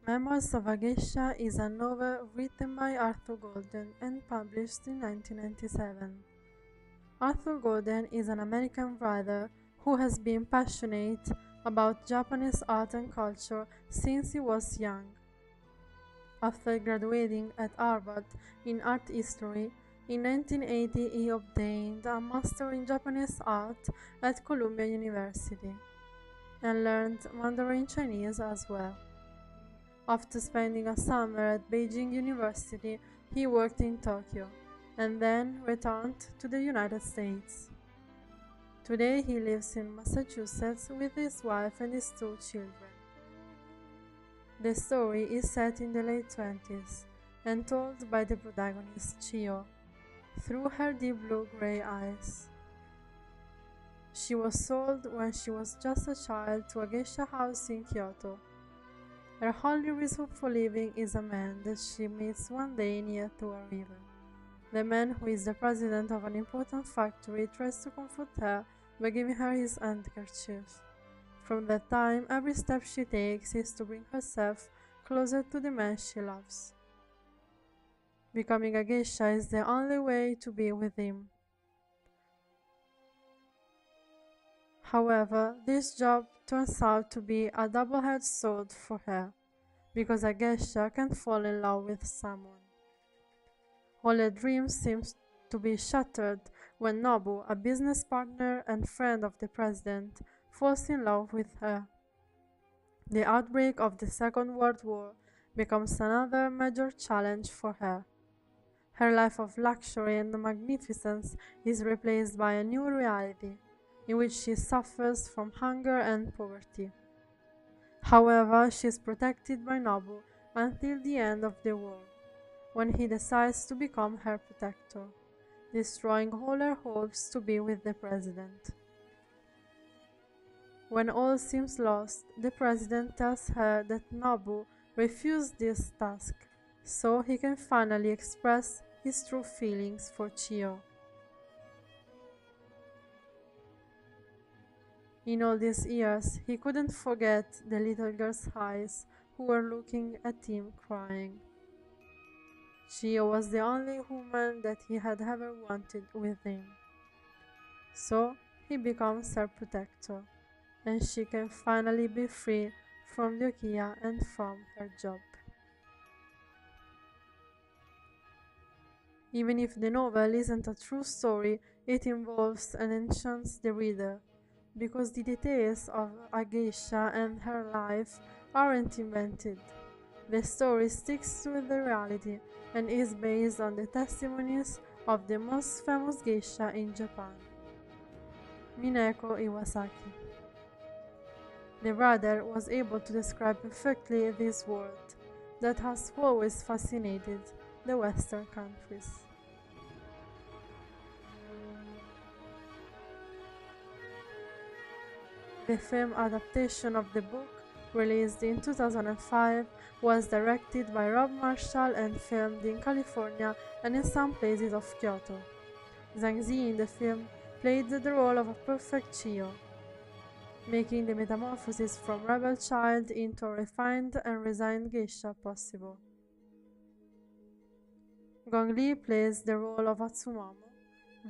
Memoirs of a Geisha is a novel written by Arthur Golden and published in 1997. Arthur Golden is an American writer who has been passionate about Japanese art and culture since he was young. After graduating at Harvard in art history, in 1980 he obtained a master in Japanese art at Columbia University and learned Mandarin Chinese as well. After spending a summer at Beijing University, he worked in Tokyo and then returned to the United States. Today he lives in Massachusetts with his wife and his two children. The story is set in the late 20s and told by the protagonist Chio through her deep blue-gray eyes. She was sold when she was just a child to a geisha house in Kyoto. Her only reason for living is a man that she meets one day near to a river. The man, who is the president of an important factory, tries to comfort her by giving her his handkerchief. From that time, every step she takes is to bring herself closer to the man she loves. Becoming a geisha is the only way to be with him. However, this job turns out to be a double-edged sword for her, because a geisha can fall in love with someone. All her dreams seem to be shattered when Nobu, a business partner and friend of the president, falls in love with her. The outbreak of the Second World War becomes another major challenge for her. Her life of luxury and magnificence is replaced by a new reality, in which she suffers from hunger and poverty. However, she is protected by Nobu until the end of the war, when he decides to become her protector, destroying all her hopes to be with the president. When all seems lost, the president tells her that Nobu refused this task, so he can finally express his true feelings for Chio. In all these years, he couldn't forget the little girl's eyes who were looking at him crying. Chio was the only woman that he had ever wanted with him. So he becomes her protector, and she can finally be free from the ukiya and from her job. Even if the novel isn't a true story, it involves and enchants the reader, because the details of a geisha and her life aren't invented. The story sticks to the reality and is based on the testimonies of the most famous geisha in Japan, Mineko Iwasaki. The writer was able to describe perfectly this world that has always fascinated the Western countries. The film adaptation of the book, released in 2005, was directed by Rob Marshall and filmed in California and in some places of Kyoto. Zhang Zi in the film played the role of a perfect Chio, making the metamorphosis from rebel child into a refined and resigned geisha possible. Gong Li plays the role of Atsumamo,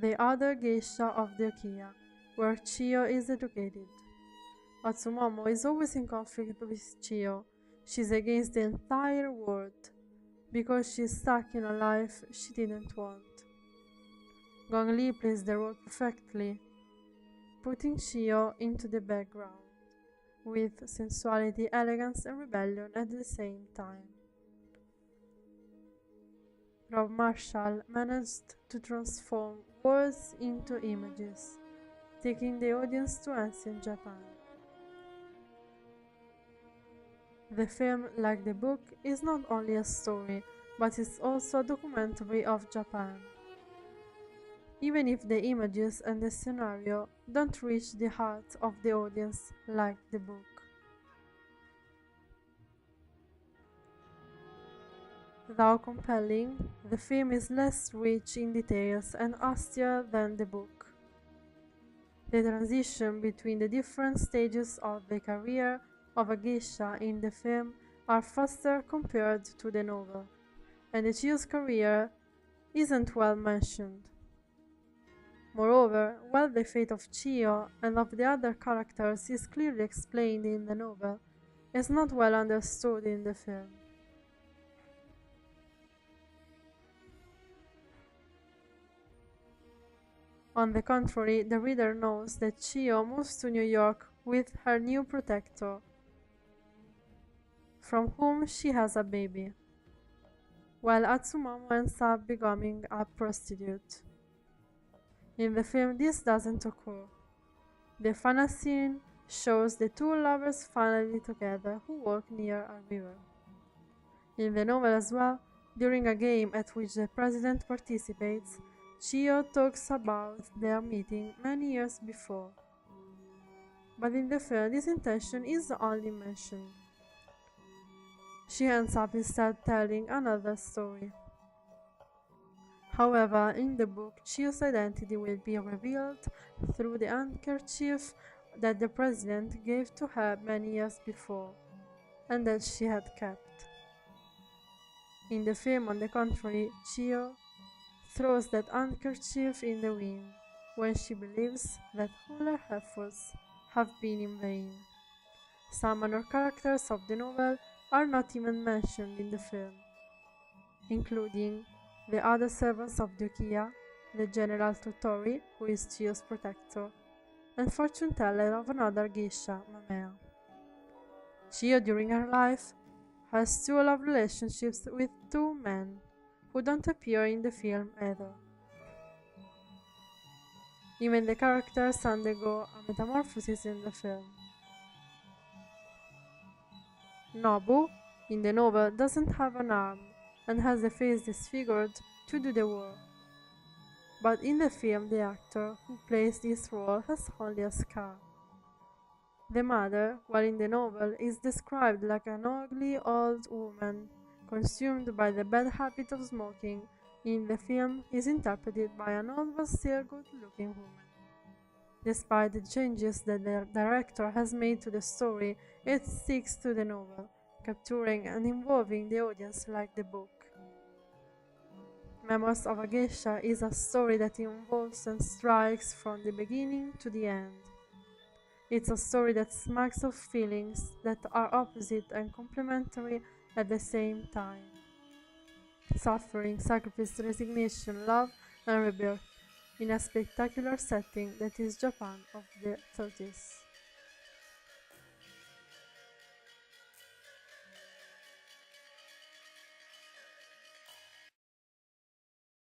the other geisha of the ukiya, where Chio is educated. Atsumamo is always in conflict with Chio. She's against the entire world, because she's stuck in a life she didn't want. Gong Li plays the role perfectly, putting Chio into the background, with sensuality, elegance and rebellion at the same time. Rob Marshall managed to transform words into images, taking the audience to ancient Japan. The film, like the book, is not only a story, but is also a documentary of Japan. Even if the images and the scenario don't reach the heart of the audience like the book. Though compelling, the film is less rich in details and austere than the book. The transition between the different stages of the career of a geisha in the film are faster compared to the novel, and Chio's career isn't well mentioned. Moreover, while the fate of Chio and of the other characters is clearly explained in the novel, it's not well understood in the film. On the contrary, the reader knows that Chio moves to New York with her new protector, from whom she has a baby, while Atsumomo ends up becoming a prostitute. In the film, this doesn't occur. The final scene shows the two lovers finally together who walk near a river. In the novel as well, during a game at which the president participates, Chio talks about their meeting many years before. But in the film, this intention is only mentioned. She ends up instead telling another story. However, in the book, Chio's identity will be revealed through the handkerchief that the president gave to her many years before, and that she had kept. In the film, on the contrary, Chio throws that handkerchief in the wind when she believes that all her efforts have been in vain. Some minor characters of the novel are not even mentioned in the film, including the other servants of the Ukiya, the General Totori, who is Chio's protector, and fortune teller of another geisha, Mamea. Chio, during her life, has two love relationships with two men, who don't appear in the film either. Even the characters undergo a metamorphosis in the film. Nobu, in the novel, doesn't have an arm and has the face disfigured to do the work. But in the film, the actor who plays this role has only a scar. The mother, while in the novel, is described like an ugly old woman consumed by the bad habit of smoking, in the film is interpreted by an old but still good-looking woman. Despite the changes that the director has made to the story, it sticks to the novel, capturing and involving the audience like the book. Memoirs of a Geisha is a story that involves and strikes from the beginning to the end. It's a story that smacks of feelings that are opposite and complementary at the same time. Suffering, sacrifice, resignation, love, and rebirth in a spectacular setting that is Japan of the 30s.